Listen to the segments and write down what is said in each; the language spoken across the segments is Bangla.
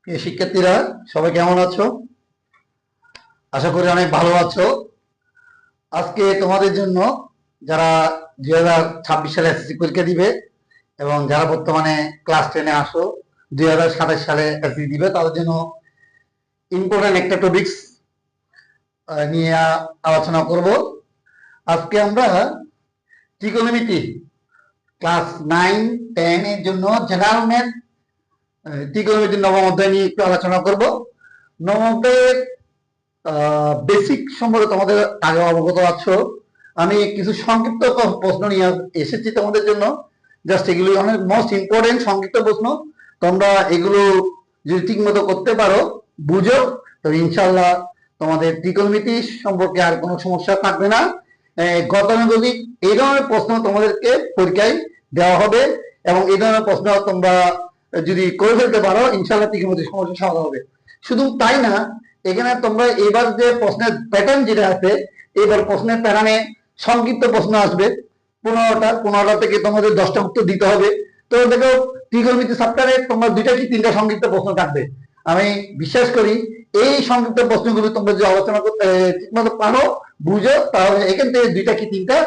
প্রিয় শিক্ষার্থীরা, সবাই কেমন আছো? আশা করি অনেক ভালো আছো। আজকে তোমাদের জন্য যারা 2026 সালে এসএসসি পরীক্ষা দিবে এবং যারা বর্তমানে ক্লাস 10-এ আসো 2027 সালে এসএসসি দিবে, তাদের জন্য ইম্পর্টেন্ট একটা টপিকস নিয়ে আলোচনা করব। আজকে আমরা ত্রিকোণমিতি ক্লাস 9-10 এর জন্য জেনারেল ম্যাথ ত্রিকোণমিতির নবম অধ্যায় নিয়ে একটু আলোচনা করব। নবম অধ্যায়ের বেসিক সম্পর্কে তোমাদের আগে অবগত আছো। আমি কিছু সংক্ষিপ্ত প্রশ্ন নিয়ে এসেছি তোমাদের জন্য। জাস্ট এগুলি অনেক মোস্ট ইম্পর্টেন্ট সংক্ষিপ্ত প্রশ্ন। তোমরা এগুলো যদি ঠিক মতো করতে পারো, বুঝো, তো ইনশাল্লাহ তোমাদের ত্রিকোণমিতি সম্পর্কে আর কোনো সমস্যা থাকবে না। গতানুগতিক এই ধরনের প্রশ্ন তোমাদেরকে পরীক্ষায় দেওয়া হবে এবং এই ধরনের প্রশ্ন তোমরা যদি করে ফেলতে পারো, ইনশাল্লাহ ত্রিকোণমিতির সমস্যা সমাধান হবে। শুধু তাই না, এখানে তোমরা এবার যে প্রশ্নের প্যাটার্ন যেটা আছে, এবার প্রশ্নের প্যাটার্নে সংক্ষিপ্ত প্রশ্ন আসবে 15টা থেকে তোমাদের 10টা উত্তর দিতে হবে। তো দেখো, ত্রিকোণমিতি চ্যাপ্টারে তোমরা 2টা কি 3টা সংক্ষিপ্ত প্রশ্ন থাকবে। আমি বিশ্বাস করি এই সংক্ষিপ্ত প্রশ্নগুলো তোমরা যদি আলোচনা করতে ঠিকমতো পারো, বুঝো, তাহলে এখান থেকে 2টা কি 3টা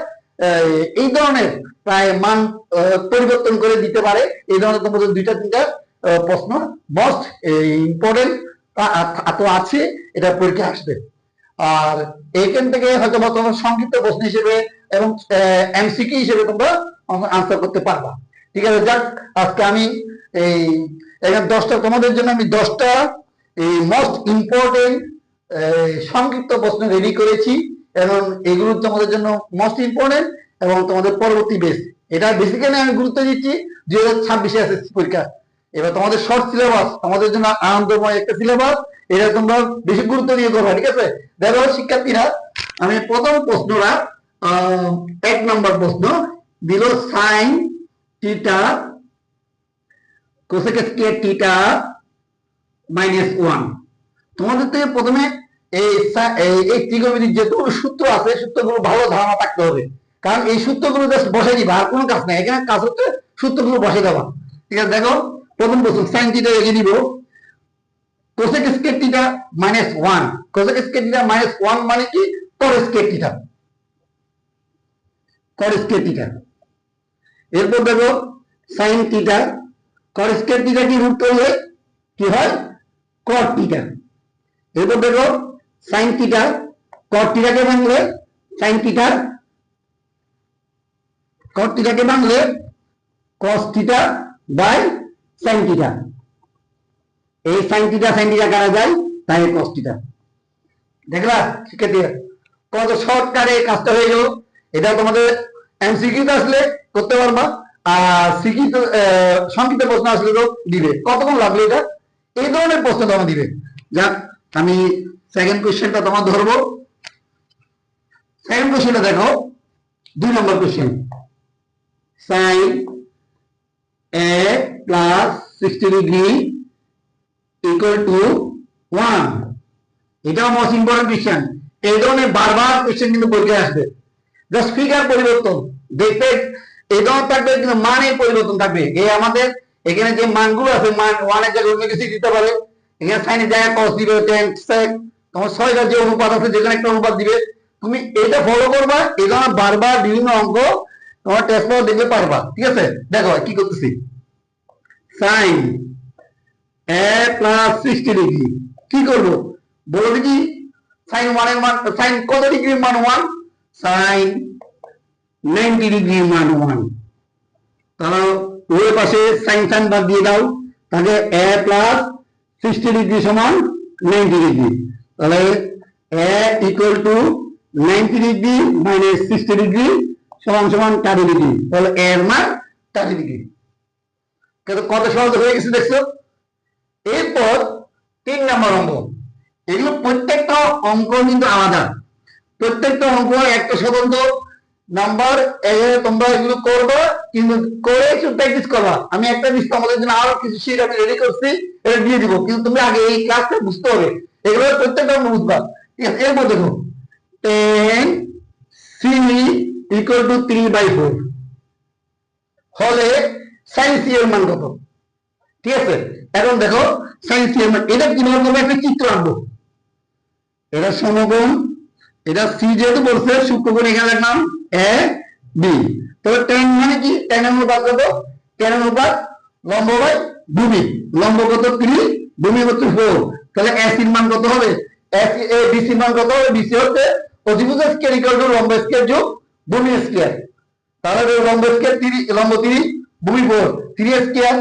এই ধরনের প্রায় মান পরিবর্তন করে দিতে পারে। এই ধরনের তোমাদের 2টা 3টা প্রশ্ন মোস্ট ইম্পর্টেন্ট তো আছে, এটা পরীক্ষা আসবে। আর এইখান থেকে হয়তো বা তোমরা সংক্ষিপ্ত প্রশ্ন হিসেবে এবং এমসিকিউ হিসেবে তোমরা আনসার করতে পারবা। ঠিক আছে, যাক, আজকে আমি এই এখানে 10টা তোমাদের জন্য আমি 10টা এই মোস্ট ইম্পর্টেন্ট সংক্ষিপ্ত প্রশ্ন রেডি করেছি এবং এগুলো তোমাদের জন্য মোস্ট ইম্পর্টেন্ট এবং তোমাদের পরবর্তী বেস। এটা বেসিক্যালি আমি গুরুত্ব দিচ্ছি 2026 এসএসসি পরীক্ষা। এবার তোমাদের শর্ট সিলেবাস, তোমাদের জন্য আনন্দময় একটা সিলেবাস, এটা তোমরা বেশি গুরুত্ব দিয়ে করবে। ঠিক আছে, দেখো শিক্ষার্থীরা, আমি প্রথম প্রশ্নটা 1 নম্বর প্রশ্ন দিল, sine theta cosec square theta -1। তোমাদের থেকে প্রথমে এই ত্রিকোণমিতির যেগুলো সূত্র আছে, সূত্রগুলো ভালো ধারণা থাকতে হবে, কারণ এই সূত্রগুলো জাস্ট বসে দিবা, আর কোনো কাজ নাই। এখানে কাজ হচ্ছে সূত্রগুলো বসে দেওয়া। ঠিক আছে, দেখো প্রথম প্রশ্ন, সাইন থিটা রেখে দিব, cosec square theta -1। Cosec square theta -1 মানে কি? কট স্কয়ার থিটা, কট স্কয়ার থিটা। এরপর দেখো সাইন থিটা, কট স্কয়ার থিটা কি রুট করলে কি হয়? কট থিটা। এরপর দেখো সাইন থিটা, কট থিটাকে ভাঙলে সাইন থিটা, কট থিটাকে ভাঙলে cos theta by sine theta. এই সাইন থিটা কাটা যায়, তাই কস থিটা। দেখলা শিক্ষার্থীরা, কত শর্টকাটে কাজটা হয়ে গেল। এটা তোমাদের এমসিকিউতে আসলে করতে পারবা, আর সিকিউতে সংক্ষিপ্ত প্রশ্ন আসলে তো দিবে। কতক্ষণ লাগলো এটা? এই ধরনের প্রশ্ন তোমার দিবে। যাক, আমি সেকেন্ড কোশ্চেনটা তোমার ধরবো। সেকেন্ড কোশ্চেনটা দেখো, 2 number question, sine a plus 60 degree equal to 1। এটাও মোস্ট ইম্পর্টেন্ট কোশ্চেন। এই ধরনের বারবার কোশ্চেন কিন্তু পরীক্ষায় আসবে। জাস্ট ফিগার পরিবর্তন দেখতে এই ধরনের থাকবে, কিন্তু মানের পরিবর্তন থাকবে। এই আমাদের এখানে যে মানগুলো আছে, মান 1 এর জায়গায় অন্য কিছু দিতে পারে। এখানে সাইনের জায়গায় cos দিবে, tan sec, তোমার 6টা যে অনুপাত আছে, যেখানে একটা অনুপাত দিবে, তুমি এটা ফলো করবা। এই ধরনের বারবার বিভিন্ন অঙ্ক তোমার টেস্ট পেপার দেখলে পারবা। ঠিক আছে, দেখো কি করতেছি। সাইন a প্লাস 60 ডিগ্রি কি করবো বলো দেখি। সাইন 1 এর মান, সাইন কত ডিগ্রির মান 1? সাইন 90 ডিগ্রির মান 1। তাহলে ওই পাশে সাইন সাইন বাদ দিয়ে দাও, তাহলে a প্লাস 60 ডিগ্রি সমান 90 ডিগ্রি। তাহলে a equal to 90 degree minus 60 degree সমান সমান 30 ডিগ্রি। তাহলে a এর মান 30 ডিগ্রি। কত সহজ হয়ে গেছে দেখছো। এরপর 3 নম্বর অঙ্ক। এগুলো প্রত্যেকটা অঙ্ক কিন্তু আলাদা, প্রত্যেকটা অঙ্ক একটা স্বতন্ত্র নাম্বার। তোমরা এগুলো করবে, কিন্তু করে একটু প্র্যাকটিস করবা। আমি একটা জিনিস তোমাদের জন্য আরো কিছু শীট আমি রেডি করছি, এটা দিয়ে দিব, কিন্তু তুমি আগে এই ক্লাসটা বুঝতে হবে। এগুলো প্রত্যেকটা অঙ্ক বুঝবা। ঠিক আছে, এরপর দেখো 10 c ইকুয়াল টু 3/4 হলে সাইন সি এর মান কত? ঠিক আছে, এখন দেখো সাইন সি এর মান। এটা কিভাবে করবো, একটা চিত্র আঁকবো। এটা সমকোণ, এটা সি যেহেতু বলছে সূক্ষ্মকোণ এখানে লিখলাম এ বি। তবে tan মানে কি, tan এর অনুপাত কত, tan এর অনুপাত লম্ব বাই ভূমি। লম্ব কত 3, ভূমি কত 4। তাহলে এ সি এর মান কত হবে, এ বি সি এর মান কত হবে, বিসি হচ্ছে অতিভুজ স্কয়ার ইকুয়াল টু লম্ব স্কয়ার যোগ ভূমি স্কয়ার। তাহলে লম্ব স্কয়ার 3, লম্ব 3, ভূমি 4, 3 স্কয়ার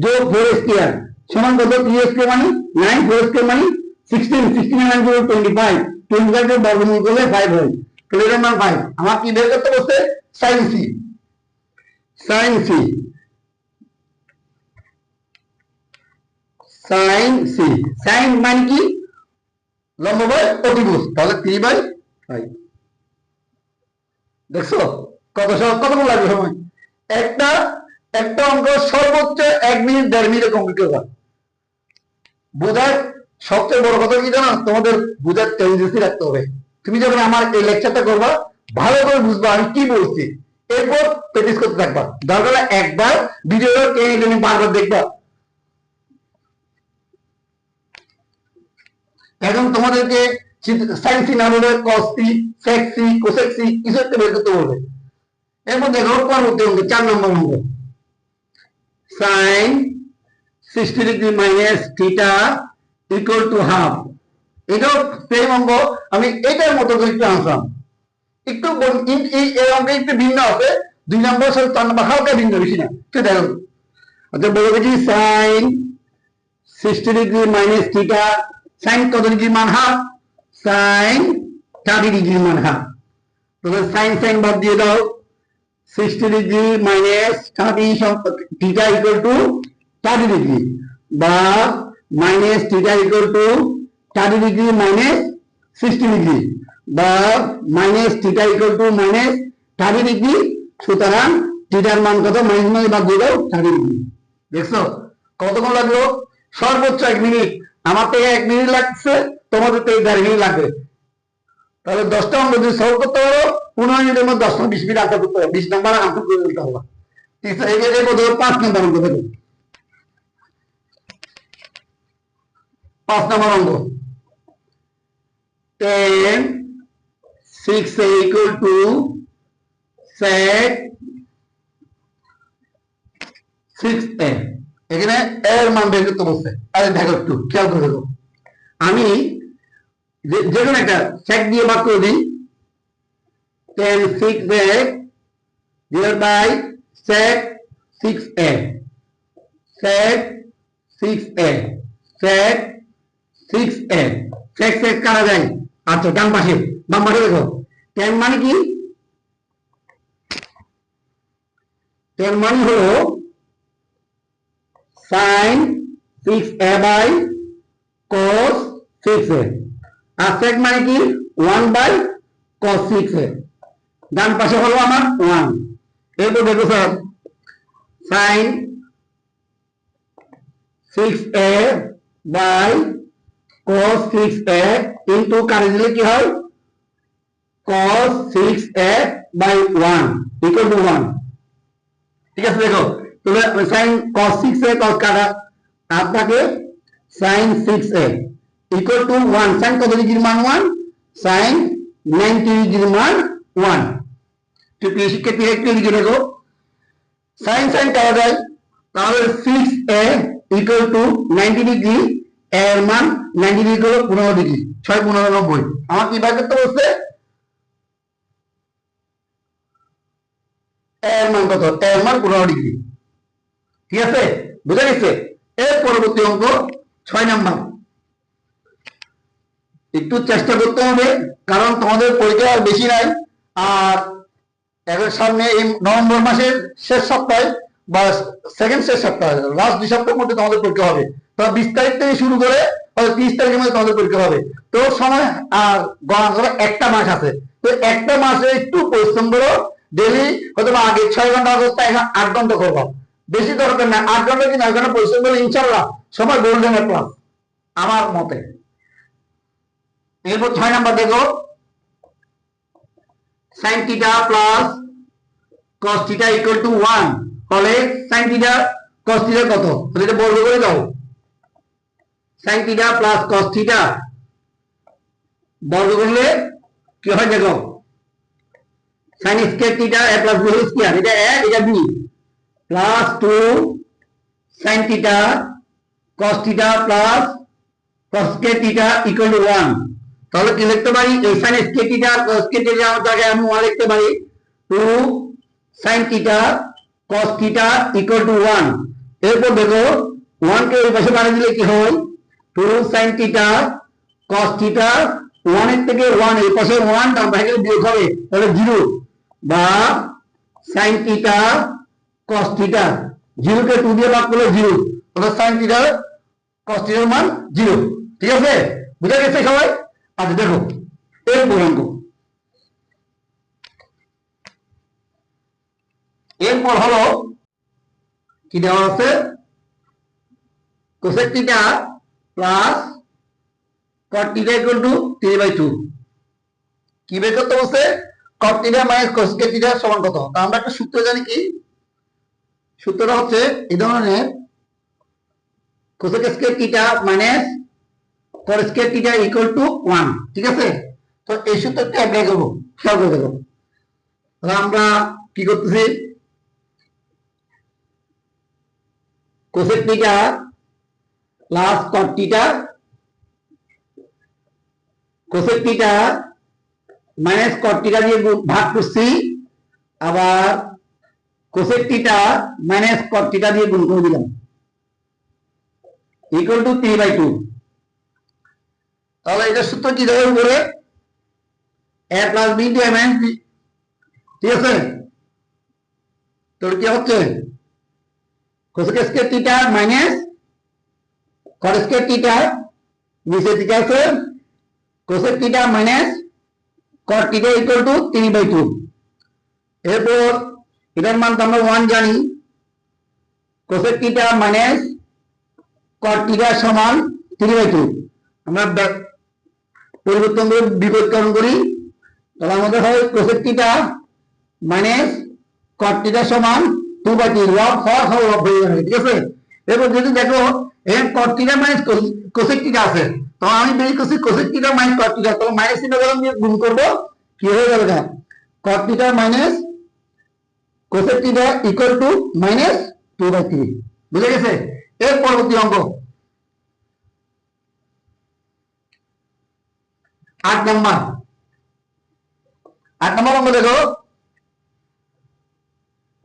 যোগ 4 স্কয়ার সমান কত, 3 স্কয়ার মানে 9, 4 স্কয়ার মানে 16, 16 9 25, 25 কে বর্গমূল করলে 5 হয়। তাহলে এর মান 5। আমার কি বের করতে বলছে, sin c, sin c, sin c, sin মানে কি, লম্ব বাই অতিভুজ। তাহলে 3/5। দেখছো কত সহজ, কতক্ষণ লাগবে সময়। একটা একটা অঙ্ক সর্বোচ্চ 1 মিনিট 1.5 মিনিটে কমপ্লিট করবা। বোঝার সবচেয়ে বড় কথা কি জানো, তোমাদের বোঝার টেন্ডেন্সি রাখতে হবে। তুমি যখন আমার এই লেকচারটা করবা ভালো করে বুঝবা আমি কি বলছি, এরপর প্র্যাকটিস করতে থাকবা। দরকার হলে একবার ভিডিওটা টেনে টেনে বারবার দেখবা। এখন তোমাদেরকে সাইন সি না বলে কস সি, সেক সি, কোসেক সি কিছু একটা বের করতে বলবে। এরপর দেখো পরবর্তী অঙ্ক 4 নম্বর অঙ্ক, sine 60 degree minus theta equal to half. এটাও সেম অঙ্ক, আমি এটার মতো করে একটু আনসাম। একটু এই অঙ্কে একটু ভিন্ন আছে, 2 নম্বর সাথে 4 নম্বর হালকা ভিন্ন, বেশি না। ঠিক দেখো, অর্থাৎ বলে গেছি sine 60 degree minus theta, sine কত ডিগ্রি মান হাফ, সাইন 30 ডিগ্রি মান হাফ। তাহলে সাইন সাইন বাদ দিয়ে দাও, 60 degree minus 30 theta equal to 30 degree, বা minus theta equal to 30 degree minus 60 degree, বা minus theta equal to minus 30 degree. সুতরাং থিটার মান কত, মাইনাস মাইনাস বাদ দিয়ে দাও 30 ডিগ্রি। দেখছো কতক্ষণ লাগলো, সর্বোচ্চ 1 মিনিট। আমার থেকে 1 মিনিট লাগছে, তোমাদের থেকে 1.5 মিনিট লাগবে। তাহলে 10টা অঙ্ক যদি সলভ করতে পারো 15 মিনিটের মধ্যে 10 20 মিনিট আনসার করতে হবে, 20 নাম্বার আনসার করে দিতে হবে। ঠিক আছে, এই মধ্যে 5 নাম্বার অঙ্ক দেখো, 5 নাম্বার অঙ্ক, tan 6a equal to sec 6a। এখানে এর মান বের করতে বলছে। আরে দেখো একটু খেয়াল করে দেখো, আমি যে কোনো একটা sec দিয়ে ভাগ করে দিই, tan 6a divided by sec 6a, sec 6a, sec 6a, sec sec কাটা যায়। আচ্ছা ডান পাশে, বাম পাশে দেখো, tan মানে কি, tan মানে হলো sin 6a by cos 6a, R sec মানে কি 1 by cos 6a। ডান পাশে হলো আমার 1। এরপর দেখো sir, sin 6a by cos 6a into কাটে দিলে কি হয়, cos 6a by 1 equal to 1। ঠিক আছে, দেখো তাহলে sin cos 6a cos কাটা আপনাকে sin 6a equal to 1, sin কত ডিগ্রির মান 1, sin 90 ডিগ্রির মান 1। তো প্রিয় শিক্ষার্থী একটু লিখে দেখো, sin sin কাটা যায়, তাহলে 6a ইকুয়াল টু 90 ডিগ্রি, এর মান 90 ডিগ্রি হলো 15 ডিগ্রি, 6 15 90। আমার কি বের করতে বলছে, এর মান কত, এর মান 15 ডিগ্রি। ঠিক আছে, বুঝা গেছে। এর পরবর্তী অঙ্ক 6 নাম্বার, একটু চেষ্টা করতে হবে কারণ তোমাদের পরীক্ষা বেশি নাই। আর এর সামনে এই নভেম্বর মাসের শেষ সপ্তাহে বা সেকেন্ড শেষ সপ্তাহে, লাস্ট 2 সপ্তাহের মধ্যে তোমাদের পরীক্ষা হবে। তো 20 তারিখ থেকে শুরু করে 30 তারিখের মধ্যে তোমাদের পরীক্ষা হবে। তো সময় আর গণনা করে একটা মাস আছে। তো একটা মাসে একটু পরিশ্রম করো, ডেলি হয়তো আগে 6 ঘন্টা অবস্থা এখন 8 ঘন্টা করবো, বেশি দরকার না। 8 ঘন্টা কি 9 ঘন্টা পরিশ্রম করলে ইনশাল্লাহ সবাই গোল্ডেন ক্লাস আমার মতে। এরপর 6 নাম্বার দেখো, sin theta plus cos theta equal to 1 হলে sin থিটা cos থিটা কত, তাহলে এটা বর্গ করে দাও। Sine theta plus cos theta বর্গ করলে কি হয় দেখো, sine square theta a plus b whole square, এটা a এটা b plus 2 sine theta cos theta plus cos square theta equal to 1। তাহলে কি লিখতে পারি, এই sine square theta cos square theta জায়গায় আমি 1 লিখতে পারি, 2 sine theta cos theta equal to 1। এরপর দেখো 1 কে ওই পাশে বাড়িয়ে দিলে কি হয়, 2 সাইন থিটা কস থিটা, 1 এর থেকে 1 এই পাশে 1 ডান পাশে বিয়োগ হবে, তাহলে 0 বা সাইন থিটা কস থিটা, 0 কে 2 দিয়ে ভাগ করলে 0, তাহলে সাইন থিটা কস থিটার মান 0। ঠিক আছে, বুঝা গেছে সবাই? আচ্ছা দেখো এর পূর্ণাঙ্ক, এরপর হলো কি দেওয়া আছে, cosec theta plus cot theta equal two 3/2। কি বের করতে বলছে, কট থিটা মাইনাস কোসেক থিটা সমান কত। তা আমরা একটা সূত্র জানি, কি সূত্রটা হচ্ছে এই ধরনের, cosec square theta minus caught square theta equal to 1। ঠিক আছে, তো এই সূত্রটা অ্যাপ্লাই করব, খেয়াল করে দেখো। তাহলে আমরা কি করতেছি, cosec theta plus cot theta, cosec theta minus কট থিটা দিয়ে ভাগ করছি, আবার কোসেক থিটা মাইনাস কট থিটা দিয়ে গুণ করে দিলাম, ইকুয়াল টু 3/2। তাহলে এটা সূত্র কি দেওয়ার উপরে a plus b into a minus b। ঠিক আছে, তাহলে কি হচ্ছে, কোসেক স্কয়ার থিটা মাইনাস কট স্কয়ার থিটা, নিচে দিকে আছে কোসেক থিটা মাইনাস কট থিটা ইকুয়াল টু 3/2। এরপর এটার মান তো আমরা 1 জানি, কোসেক থিটা মাইনাস কট থিটা সমান 3/2। আমরা পরিবর্তন করে বিপরীতকরণ করি, তাহলে আমাদের হয় কোসেক থিটা মাইনাস কট থিটা সমান 2/3, লব হওয়া হওয়া লব হয়ে যাবে। ঠিক আছে, এরপর যদি দেখো এখানে কট থিটা মাইনাস কোসেক থিটা আছে, তো আমি বের করছি কোসেক থিটা মাইনাস কট থিটা, তাহলে মাইনাস চিহ্ন দিয়ে গুণ করব, কি হয়ে যাবে না, কট theta minus cosec theta equal to minus 2/3। বুঝে গেছে? এর পরবর্তী অঙ্ক 8 নম্বর। 8 নম্বর অঙ্ক দেখো,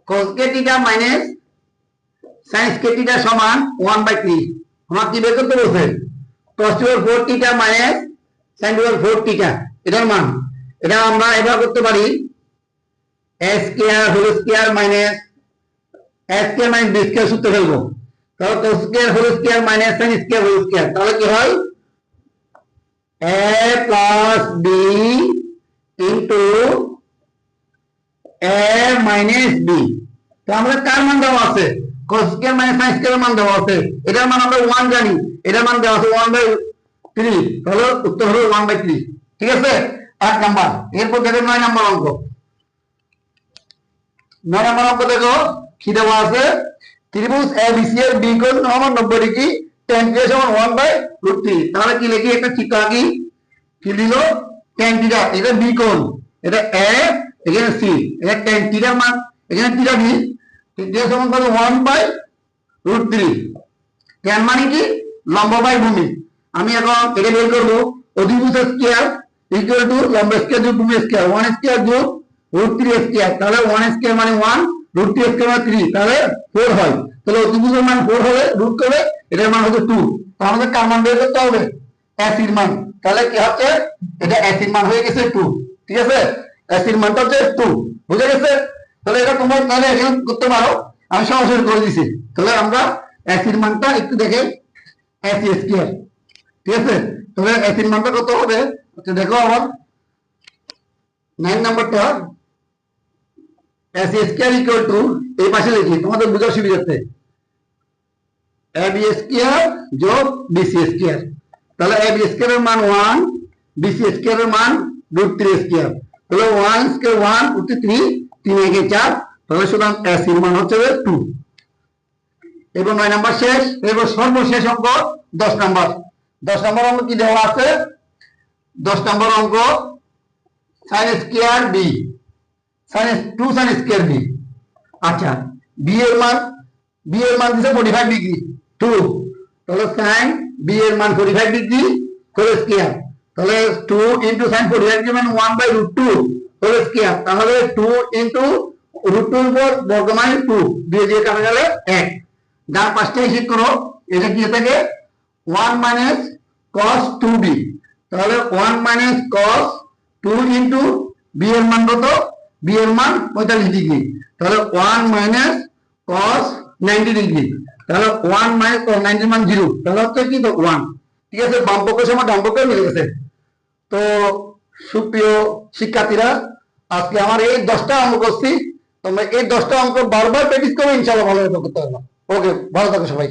cos theta minus sin theta সমান 1/3। আমরা কি বের করতে বলছে, cos 4 theta minus sin 4 theta, এটার মান, এটা আমরা এভাবে করতে পারি, a square whole square minus a square minus b square সূত্র ফেলবো। তাহলে cos square whole square minus sin square whole square, তাহলে কি হয়, a plus b into a minus b। তো আমরা কার মান দেওয়া আছে, cos square minus sin square মান দেওয়া আছে, এটার মান আমরা 1 জানি, এটার মান দেওয়া আছে 1/3, তাহলে উত্তর হলো 1/3। ঠিক আছে, 8 নাম্বার। এরপর দেখো 9 নাম্বার অঙ্ক। 9 নাম্বার অঙ্ক দেখো কি দেওয়া আছে, ত্রিভুজ ABC এর b কোণ সমান 90 ডিগ্রি, tan θ সমান 1/√3। তাহলে কি লিখি, একটা চিত্র আঁকি, কি দিল, tan θ, এটা b কোণ, এটা a, এখানে c, এটা tan θ মান, এখানে θ b, θ সমান কত 1/√3। tan মানে কি, লম্ব বাই ভূমি। আমি এখন এটা বের করব, অধিভুজ স্কয়ার ইকুয়াল টু লম্ব স্কয়ার যোগ ভূমি স্কয়ার, 1 স্কয়ার যোগ √3 স্কয়ার, তাহলে 1 স্কয়ার মানে 1, √3 স্কয়ার মানে 3, তাহলে 4 হয়। তাহলে অধিভুজের মান 4 হবে, রুট করবে, এটার মান হচ্ছে 2। তো আমাদের কার মান বের করতে হবে, AC-র মান। তাহলে কি হচ্ছে, এটা AC-র মান হয়ে গেছে 2। ঠিক আছে, AC-র মানটা হচ্ছে 2। বুঝে গেছে? তাহলে এটা তোমরা তাহলে এখানে করতে পারো, আমি সরাসরি করে দিছি। তাহলে আমরা AC-র মানটা একটু দেখে, AC স্কয়ার। ঠিক আছে, তাহলে AC-র মানটা কত হবে, আচ্ছা দেখো আবার 9 নাম্বারটা, AC স্কয়ার ইকুয়াল টু, এই পাশে লিখি তোমাদের বোঝার সুবিধার্থে, AB স্কয়ার যোগ BC স্কয়ার। তাহলে AB স্কয়ারের মান 1, BC স্কয়ারের মান √3 স্কয়ার, তাহলে 1 স্কয়ার 1 √3, 3 একে 4, তাহলে সুতরাং AC এর মান হচ্ছে 2। এরপর 9 নাম্বার শেষ। এরপর সর্বশেষ অঙ্ক 10 নাম্বার। 10 নাম্বার অঙ্ক কি দেওয়া আছে? 10 নাম্বার অঙ্ক sin square B, sin 2 sin square B. আচ্ছা, বি এর মান দিছে 45 ডিগ্রি 2, তাহলে sin বি এর মান 45 ডিগ্রি হোল স্কয়ার, তাহলে 2 ইনটু sin 45 ডিগ্রি মানে 1/√2 হোল স্কয়ার, তাহলে 2 ইনটু √2 এর উপর বর্গ মানে 2, দিয়ে দিয়ে কাটা গেলে 1। ডান পাশটা হিসাব করো, এটা কি থাকে 1 মাইনাস cos 2b, তাহলে 1 মাইনাস cos 2 ইনটু বি এর মান কত? বি এর মান 45 ডিগ্রি, তাহলে 1 মাইনাস cos 90 ডিগ্রি, তাহলে 1 মাইনাস cos 90 মান 0, তাহলে হচ্ছে কি তো 1। ঠিক আছে, বাম পক্ষের সময় ডান পক্ষে মিলে গেছে। তো সুপ্রিয় শিক্ষার্থীরা, আজকে আমার এই 10টা অঙ্ক করছি, তোমরা এই 10টা অঙ্ক বারবার প্র্যাকটিস করো, ইনশাআল্লাহ ভালো করতে পারবে। ওকে, ভালো থাকো সবাই।